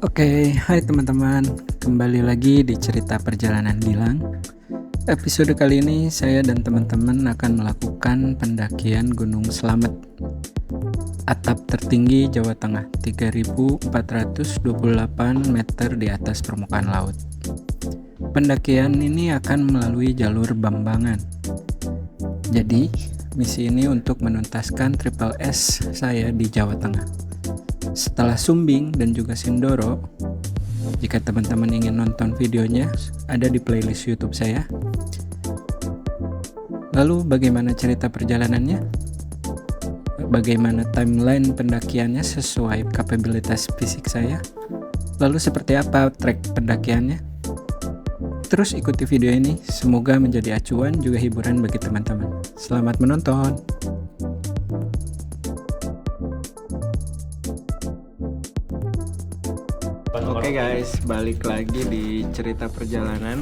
Oke, hai teman-teman. Kembali lagi di cerita perjalanan Gilang. Episode kali ini saya dan teman-teman akan melakukan pendakian Gunung Slamet. Atap tertinggi Jawa Tengah, 3.428 meter di atas permukaan laut. Pendakian ini akan melalui jalur Bambangan. Jadi, misi ini untuk menuntaskan Triple S saya di Jawa Tengah. Setelah Sumbing dan juga Sindoro, jika teman-teman ingin nonton videonya, ada di playlist YouTube saya. Lalu bagaimana cerita perjalanannya? Bagaimana timeline pendakiannya sesuai kapabilitas fisik saya? Lalu seperti apa trek pendakiannya? Terus ikuti video ini, semoga menjadi acuan juga hiburan bagi teman-teman. Selamat menonton! Oke guys, balik lagi di cerita perjalanan.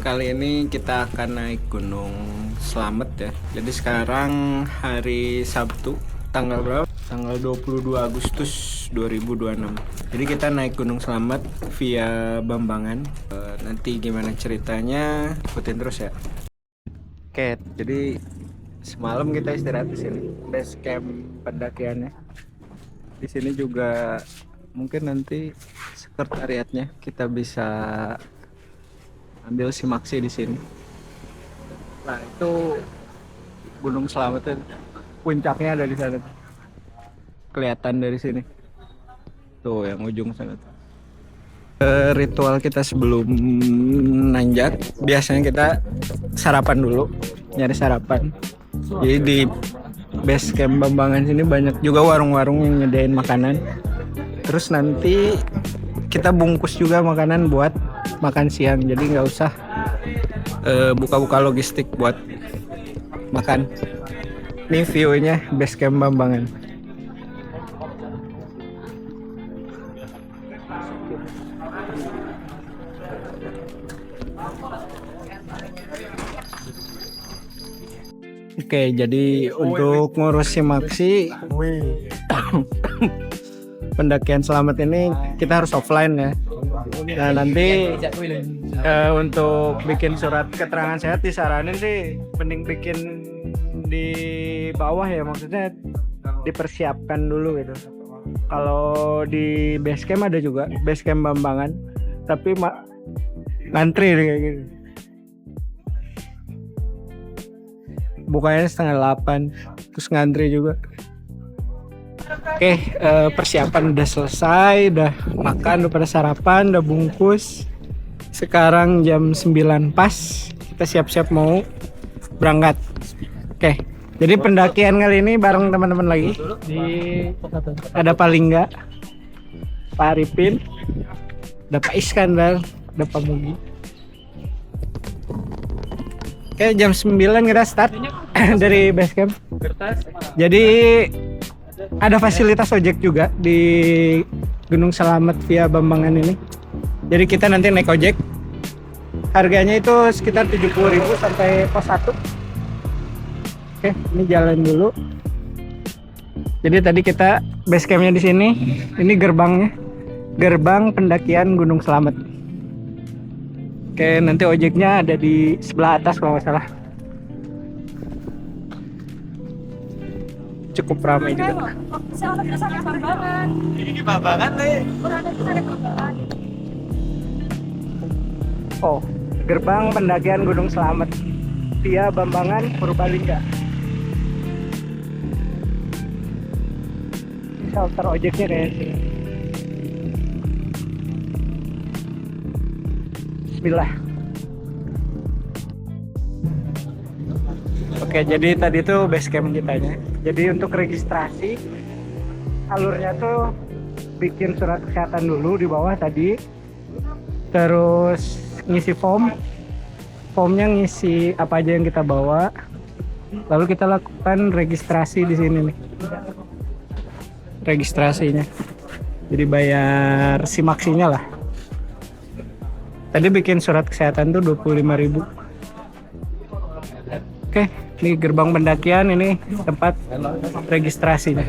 Kali ini kita akan naik Gunung Slamet ya. Jadi sekarang hari Sabtu, tanggal berapa? Tanggal 22 Agustus 2026. Jadi kita naik Gunung Slamet via Bambangan. Nanti gimana ceritanya, ikutin terus ya. Oke, jadi semalam kita istirahat di sini. Base camp pendakiannya. Di sini juga mungkin nanti sekretariatnya kita bisa ambil simaksi di sini. Nah, itu Gunung Slamet, puncaknya ada di sana. Kelihatan dari sini. Tuh yang ujung sana. Ritual kita sebelum nanjak, biasanya kita sarapan dulu, nyari sarapan. Jadi di base camp Bambangan sini banyak juga warung-warung yang nyediain makanan. Terus nanti kita bungkus juga makanan buat makan siang, jadi nggak usah buka-buka logistik buat makan. Ini view-nya base camp Bambangan. Oke, jadi untuk ngurus simaksi pendakian Slamet ini kita harus offline ya. Nah, nanti untuk bikin surat keterangan sehat disaranin sih mending bikin di bawah ya, maksudnya dipersiapkan dulu gitu. Kalau di base camp ada juga base camp Bambangan, tapi ngantri kayak gitu. Bukanya setengah 8, terus ngantri juga. Oke, persiapan udah selesai, udah makan, udah pada sarapan, udah bungkus. Sekarang jam 9 pas, kita siap-siap mau berangkat. Oke, jadi pendakian kali ini bareng teman-teman lagi. Ada Pak Lingga, Pak Arifin, ada Pak Iskandar, ada Pak Mugi. Oke, jam 9 kita start dari base camp. Jadi ada fasilitas ojek juga di Gunung Slamet via Bambangan ini. Jadi kita nanti naik ojek. Harganya itu sekitar 70.000 sampai pos 1. Oke, ini jalan dulu. Jadi tadi kita base campnya di sini. Ini gerbangnya. Gerbang pendakian Gunung Slamet. Oke, nanti ojeknya ada di sebelah atas kalau nggak salah. Cukup ramai juga. Ini Bambangan nih. Oh, gerbang pendakian Gunung Slamet via Bambangan Purbalingga. Shelter ojeknya kayak sini. Bismillah. Oke, jadi tadi tuh base camp kitanya. Jadi untuk registrasi, alurnya tuh bikin surat kesehatan dulu di bawah tadi. Terus ngisi form. Formnya ngisi apa aja yang kita bawa. Lalu kita lakukan registrasi di sini nih. Registrasinya. Jadi bayar simaksinya lah. Tadi bikin surat kesehatan tuh 25.000. Oke, ini gerbang pendakian, ini tempat registrasinya.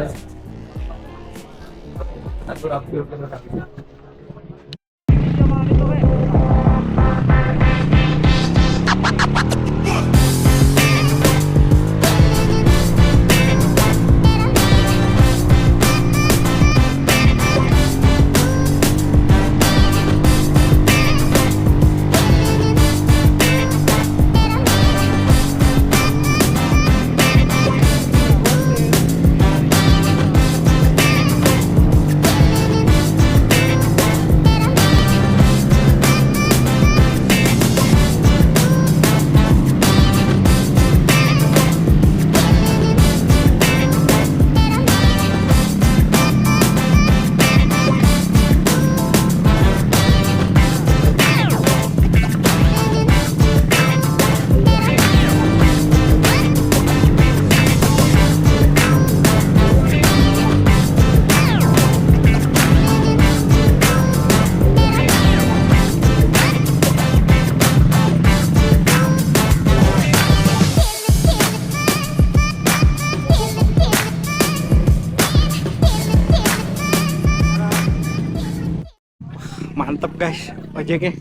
mantep guys ojeknya,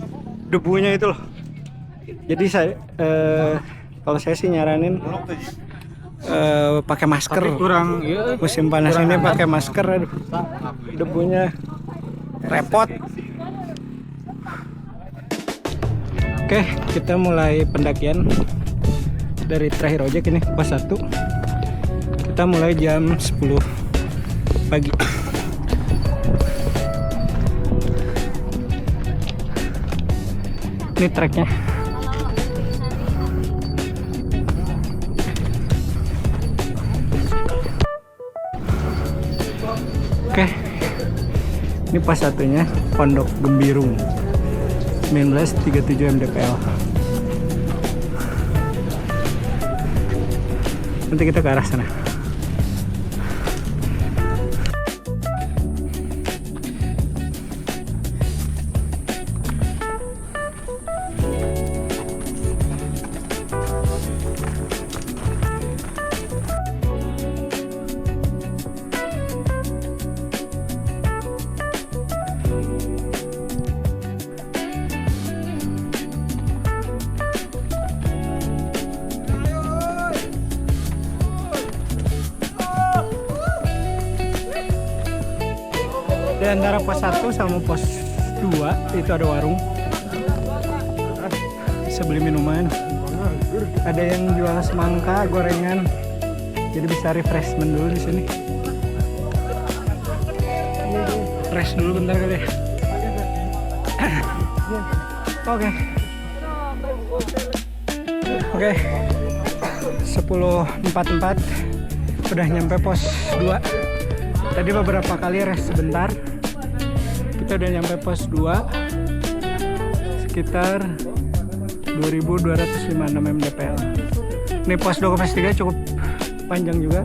debunya itu loh. Jadi saya kalau saya sih nyaranin pakai masker. Kurang musim panas ini pakai masker, aduh debunya repot. Oke, kita mulai pendakian dari terakhir ojek ini pos 1. Kita mulai jam 10 pagi. Ini treknya. Oke, ini pas satunya Pondok Gembirung 1937 mdpl. Nanti kita ke arah sana. Di antara pos 1 sama pos 2 itu ada warung. Bisa beli minuman. Ada yang jual semangka, gorengan. Jadi bisa refreshment dulu di sini. Fresh dulu bentar kali ya. Oke. 10.44 udah nyampe pos 2. Tadi beberapa kali rest sebentar. Kita udah nyampe pos 2 sekitar 2256 mdpl. Ini pos 2 ke pos 3 cukup panjang juga.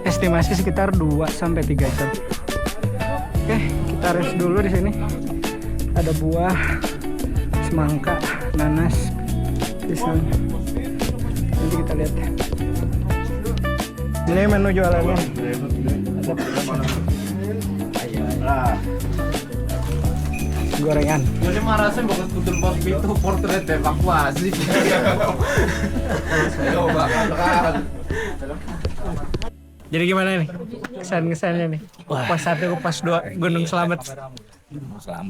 Estimasi sekitar 2-3 jam. Oke, kita rest dulu di sini. Ada buah, semangka, nanas, pisang. Nanti kita lihat. Ini menu jualannya. Gorengan. Jadi marasin bagus kutul pos itu portret evakuasi. Jadi gimana nih kesan-kesannya nih? Pos 1 ke pos 2 Gunung Slamet.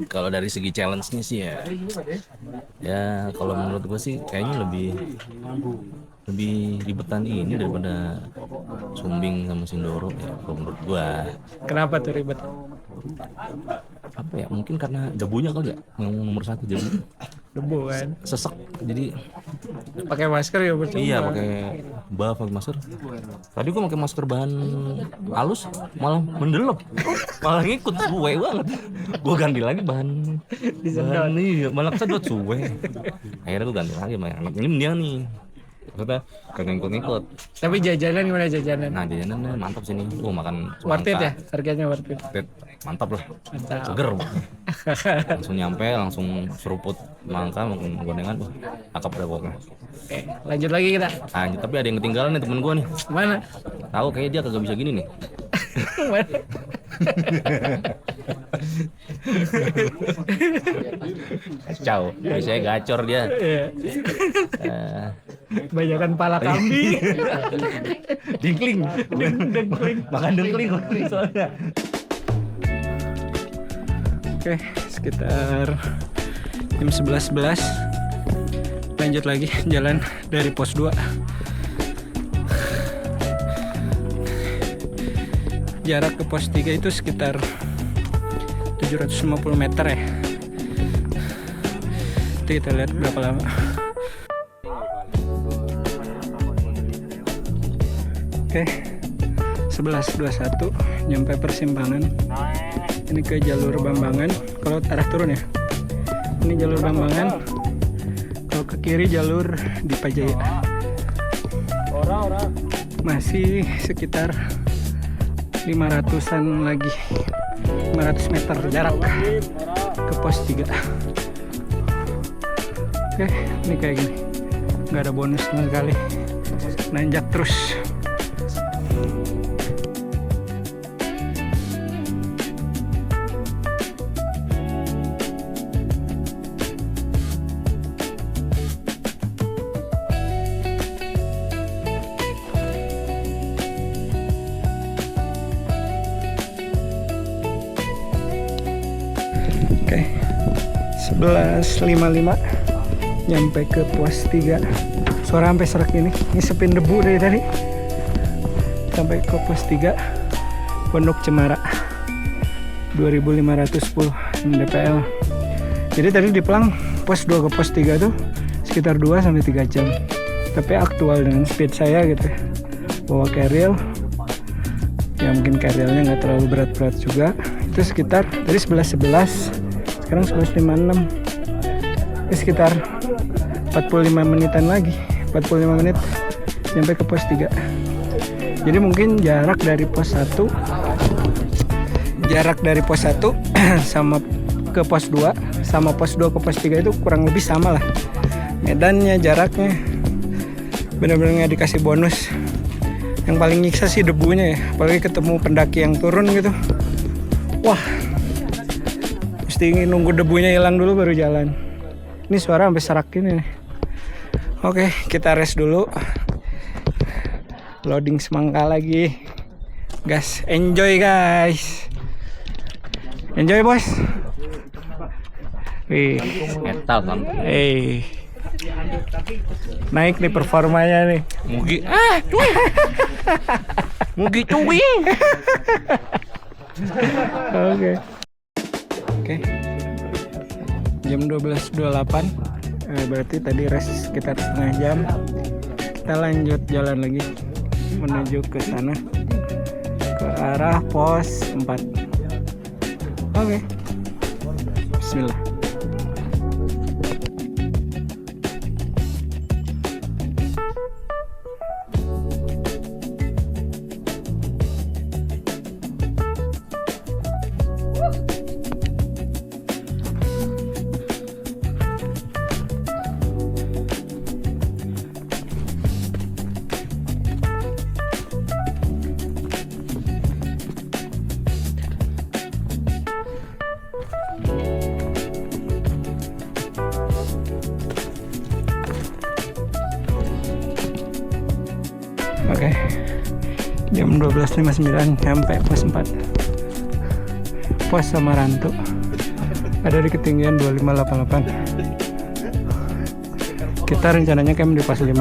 Kalau dari segi challenge-nya sih ya kalau menurut gue sih kayaknya lebih ribetan ini daripada Sumbing sama Sindoro ya kalau menurut gue. Kenapa tuh ribet? Apa ya, mungkin karena debunya kali ya, yang nomor 1 Debu kan? sesek, jadi Pakai masker ya betul? iya pakai masker. Tadi gue pakai masker bahan halus malah mendelep, malah ngikut suwe banget. Gue ganti lagi bahan iya malah kesedot suwe. Akhirnya gue ganti lagi sama yang anak ini dia nih. Maksudnya kagak ngikut-ngikut. Tapi jajanan gimana jajanan? Nah jajanannya mantap sini. Makan Worth it ya? Harganya worth it? Mantap lah. Mantap. Seger. Langsung nyampe, langsung seruput mangka, makan gorengan. Cakep dah pokoknya. Oke, lanjut lagi kita. Nah, tapi ada yang ketinggalan nih temen gue nih. Mana? Tahu kayak dia kagak bisa gini nih. Mana? Kacau. Biasanya gacor dia. Banyakan pala kambing. Dingkling. Dengkling. Makan dengkling soalnya. Oke, sekitar jam 11.11 lanjut lagi jalan dari pos 2. Jarak ke pos 3 itu sekitar 750 meter ya. Nanti kita lihat berapa lama. Oke, 11.21 nyampe persimpangan. Ini ke jalur Bambangan. Kalau arah turun ya, ini jalur Bambangan. Kalau ke kiri jalur Dipajaya. Masih sekitar 500-an lagi, 500 meter jarak ke pos 3. Oke, ini kayak gini, nggak ada bonus sama sekali, nanjak terus. Oke, 11.55 nyampe ke pos 3. Suara sampai serak ini, ngisepin debu dari tadi. Sampai ke pos 3 Pondok Cemara 2510 mdpl. Jadi tadi di Pelang pos 2 ke pos 3 tuh sekitar 2-3 jam. Tapi aktual dengan speed saya gitu ya. Bawa carrier, ya mungkin carriernya nggak terlalu berat-berat juga. Itu sekitar tadi 11.11, sekarang 11.56. Ini sekitar 45 menitan lagi, 45 menit sampai ke pos 3. Jadi mungkin jarak dari pos 1 sama ke pos 2 sama pos 2 ke pos 3 itu kurang lebih sama lah. Medannya, jaraknya benar-benar nggak dikasih bonus. Yang paling nyiksa sih debunya ya, apalagi ketemu pendaki yang turun gitu. Wah, mesti nunggu debunya hilang dulu baru jalan. Ini suara sampai serak ini nih. Oke, kita rest dulu. Loading semangka lagi. Gas, enjoy guys. Enjoy bos. Wih, Metal kan. Naik nih performanya nih. Mugi. Mugi cuy. Oke. Jam 12.28. Berarti tadi rest sekitar setengah jam. Kita lanjut jalan lagi menuju ke sana, ke arah pos 4. Oke. Bismillah. Oke, jam 12.59 sampai pos 4. Pos Samarantu ada di ketinggian 2588. Kita rencananya camp di pos 5.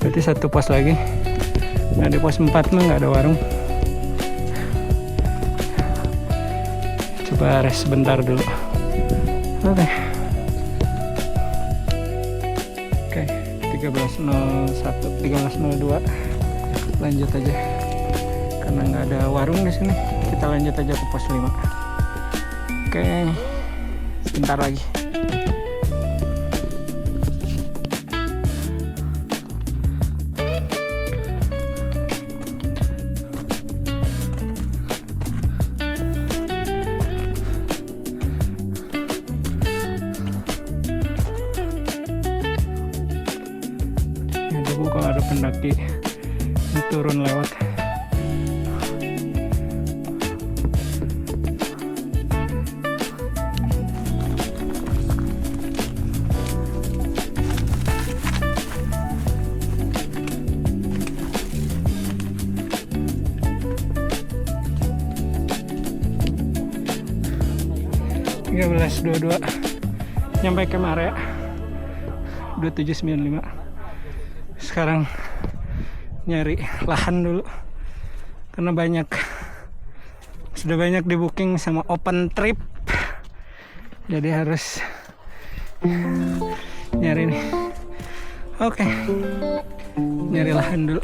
Berarti satu pos lagi. Nah di pos 4 mah nggak ada warung. Coba rest sebentar dulu. Oke. 13.01, 13.02 lanjut aja karena nggak ada warung di sini. Kita lanjut aja ke pos 5. Oke, sebentar lagi. Kalau ada pendaki yang turun lewat. Belas 22 nyampe ke area 2795. Sekarang nyari lahan dulu karena sudah banyak di booking sama open trip, jadi harus nyari nih. Oke, nyari lahan dulu.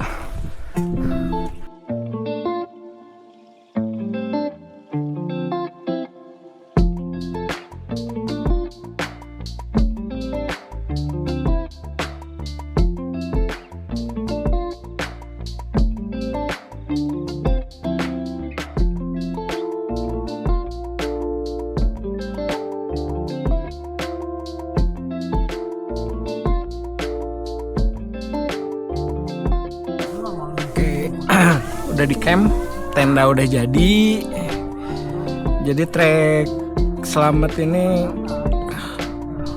Udah di camp, tenda udah jadi trek Slamet ini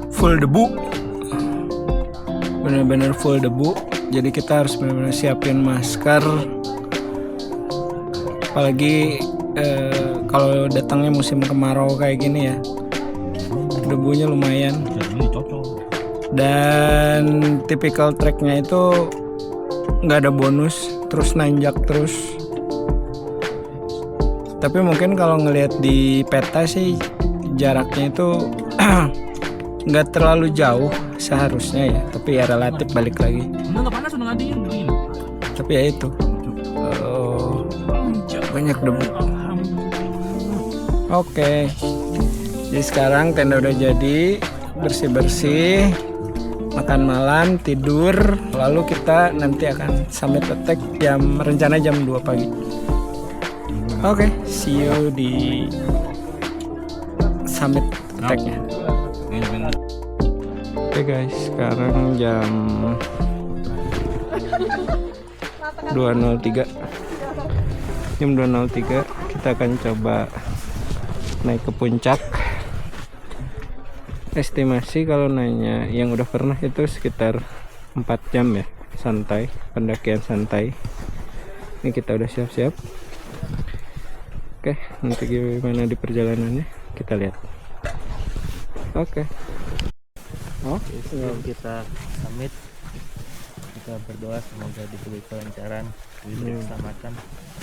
full debu, bener-bener full debu. Jadi kita harus bener-bener siapin masker, apalagi kalau datangnya musim kemarau kayak gini ya. debunya lumayan. Ini cocok. Dan typical tracknya itu nggak ada bonus, terus nanjak terus. Tapi mungkin kalau ngelihat di peta sih jaraknya itu nggak terlalu jauh seharusnya ya, tapi ya relatif balik lagi. Enggak panas udah ngadiin begini. Tapi ya itu banyak debu. Oke, jadi sekarang tenda udah jadi, bersih-bersih, makan malam, tidur, lalu kita nanti akan summit attack rencana jam 2 pagi. Oke, see you di summit attack-nya. Oke guys, sekarang jam 2.03. Jam 2.03 kita akan coba naik ke puncak. Estimasi kalau nanya yang udah pernah itu sekitar 4 jam ya, santai, pendakian santai. Ini kita udah siap-siap. Oke, nanti gimana di perjalanannya kita lihat. Oke. Sebelum kita summit, kita berdoa semoga diberi kelancaran, diberi keselamatan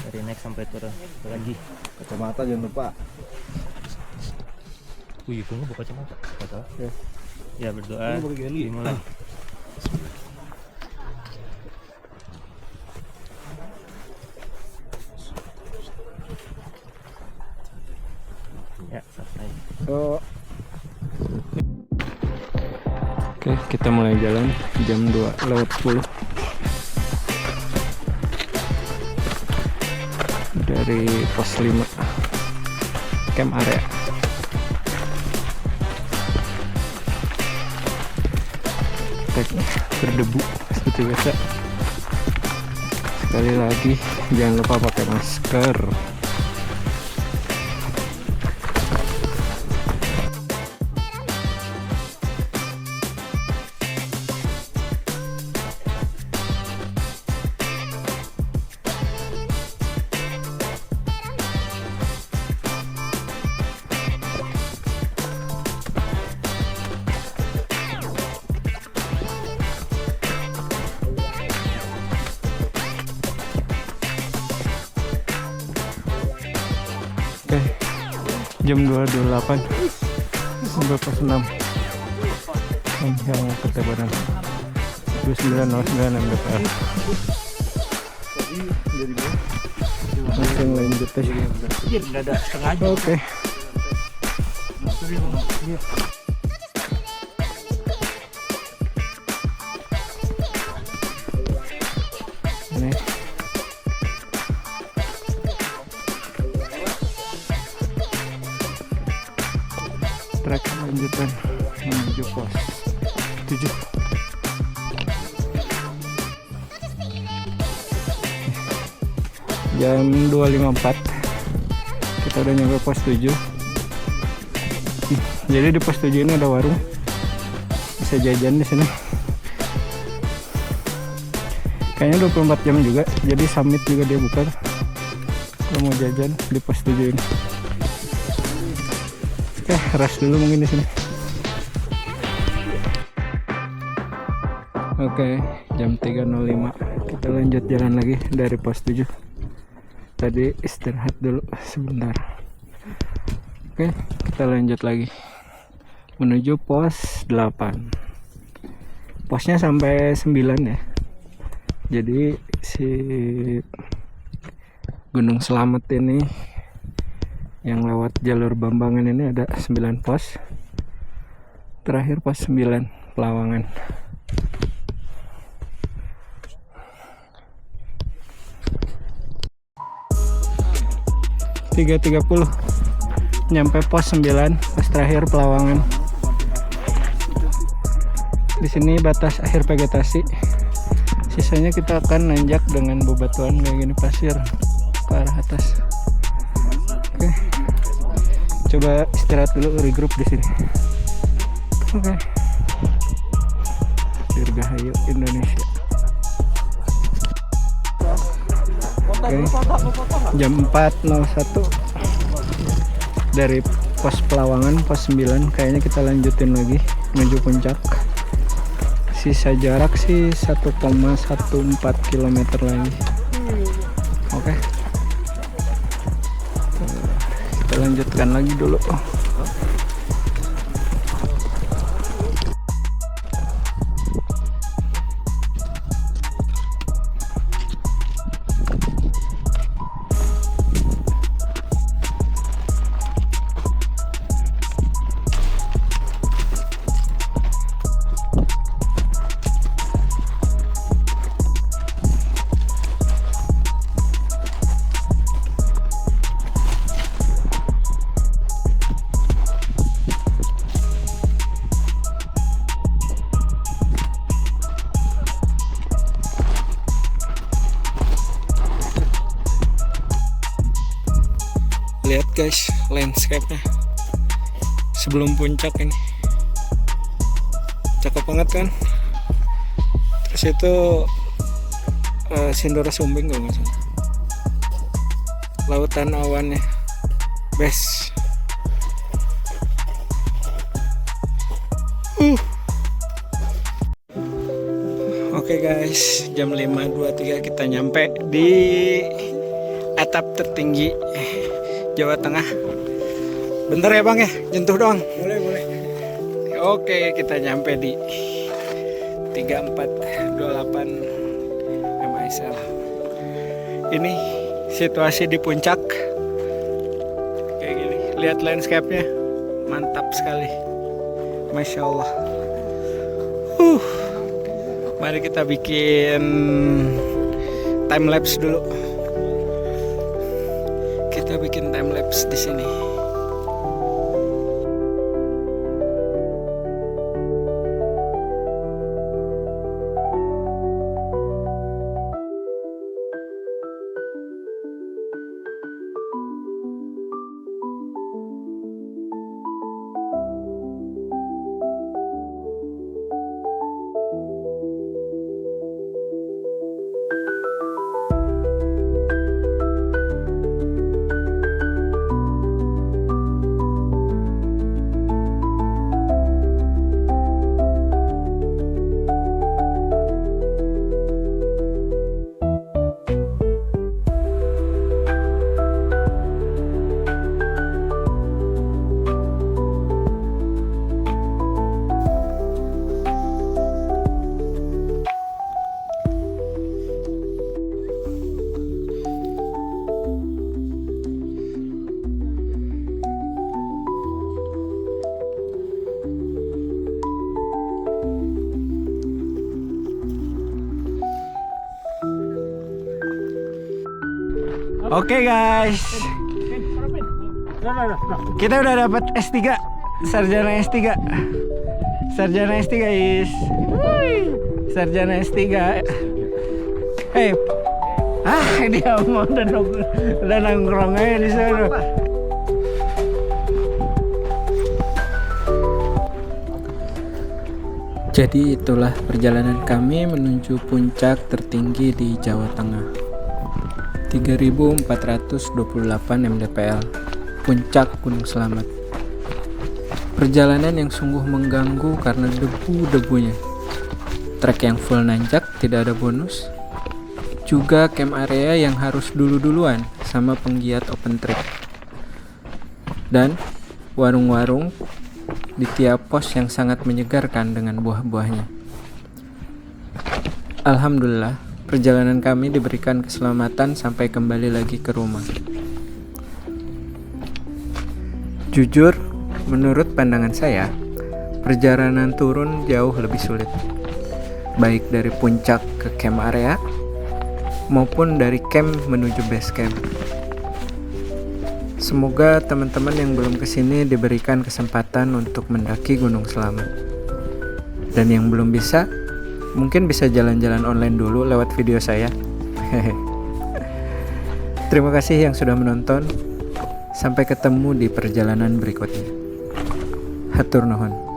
dari naik sampai turun lagi. Kacamata jangan lupa. Wih, gue buka kacamata. Ya berdoa dimulai. Ya, selesai. Oke, kita mulai jalan jam 2:10 dari pos 5 camp area. Teknik berdebu seperti biasa. Sekali lagi jangan lupa pakai masker. Oke, jam 2.28 sampai pos 6 yang ketebaran 2909 mdpl. Langsung lanjut aja. Oke. Ini trek lanjutan menuju pos 7. Jam 2.54 kita udah nyampe pos 7. Jadi di pos 7 ini ada warung, bisa jajan di sini. Kayaknya 24 jam juga, jadi summit juga dia buka kalau mau jajan di pos 7 ini. Oke, ras dulu mungkin di sini. Oke, jam 3.05 kita lanjut jalan lagi dari pos 7. Tadi istirahat dulu sebentar. Oke, kita lanjut lagi menuju pos 8. Posnya sampai 9 ya. Jadi si Gunung Slamet ini yang lewat jalur Bambangan ini ada 9 pos. Terakhir pos 9 Pelawangan. .30 nyampe pos 9, pos terakhir Pelawangan. Di sini batas akhir vegetasi. Sisanya kita akan nanjak dengan bebatuan kayak gini, pasir ke arah atas. Oke, coba istirahat dulu, regroup di sini. Oke, Dirgahayu Indonesia. Oke, jam 4.01 dari pos Pelawangan, pos 9. Kayaknya kita lanjutin lagi menuju puncak. Sisa jarak sih 1,14 km lagi. Oke. Kita lanjutkan lagi dulu. Lihat guys, landscape-nya sebelum puncak ini cakep banget kan. Terus itu Sindoro Sumbing kalau nggak salah, lautan awannya best. Oke guys, jam 5.23 kita nyampe di atap tertinggi Jawa Tengah. Bentar ya bang ya, jentuh doang. Boleh. Oke, kita nyampe di 3428 MISL. Ini situasi di puncak kayak gini. Lihat landscape-nya, mantap sekali, masya Allah. Mari kita bikin time lapse dulu. Kita bikin time lapse di sini. Oke guys, kita udah dapat S3, sarjana S3, sarjana S3 guys, sarjana S3. Hey, dia mau udah nongkrong aja di sana. Jadi itulah perjalanan kami menuju puncak tertinggi di Jawa Tengah. 3428 mdpl, puncak Gunung Slamet. Perjalanan yang sungguh mengganggu karena debu-debunya. Trek yang full nanjak, tidak ada bonus. Juga camp area yang harus dulu-duluan sama penggiat open trip. Dan warung-warung di tiap pos yang sangat menyegarkan dengan buah-buahnya. Alhamdulillah, perjalanan kami diberikan keselamatan sampai kembali lagi ke rumah. Jujur, menurut pandangan saya, perjalanan turun jauh lebih sulit. Baik dari puncak ke camp area, maupun dari camp menuju base camp. Semoga teman-teman yang belum kesini diberikan kesempatan untuk mendaki Gunung Slamet. Dan yang belum bisa, mungkin bisa jalan-jalan online dulu lewat video saya. Terima kasih yang sudah menonton. Sampai ketemu di perjalanan berikutnya. Hatur nuhun.